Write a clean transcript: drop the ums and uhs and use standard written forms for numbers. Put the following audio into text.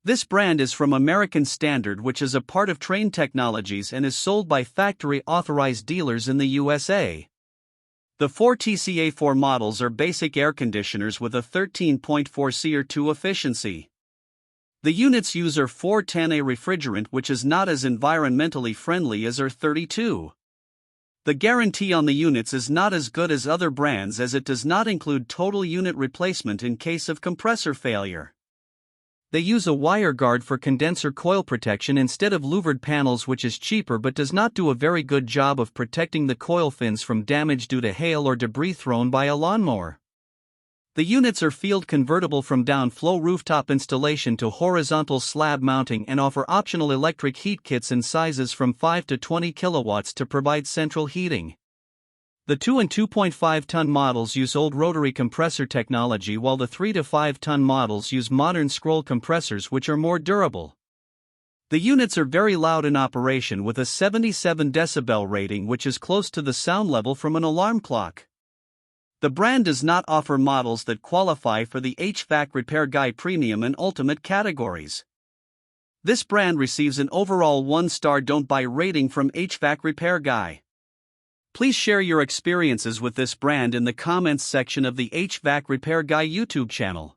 This brand is from American Standard, which is a part of Trane Technologies and is sold by factory-authorized dealers in the USA. The 4 TCA4 models are basic air conditioners with a 13.4 SEER2 efficiency. The units use R410A refrigerant, which is not as environmentally friendly as R32. The guarantee on the units is not as good as other brands as it does not include total unit replacement in case of compressor failure. They use a wire guard for condenser coil protection instead of louvered panels, which is cheaper but does not do a very good job of protecting the coil fins from damage due to hail or debris thrown by a lawnmower. The units are field convertible from downflow rooftop installation to horizontal slab mounting and offer optional electric heat kits in sizes from 5 to 20 kilowatts to provide central heating. The 2 and 2.5 ton models use old rotary compressor technology, while the 3 to 5 ton models use modern scroll compressors, which are more durable. The units are very loud in operation with a 77 decibel rating, which is close to the sound level from an alarm clock. The brand does not offer models that qualify for the HvacRepairGuy Premium and Ultimate categories. This brand receives an overall 1-star don't buy rating from HvacRepairGuy. Please share your experiences with this brand in the comments section of the HvacRepairGuy YouTube channel.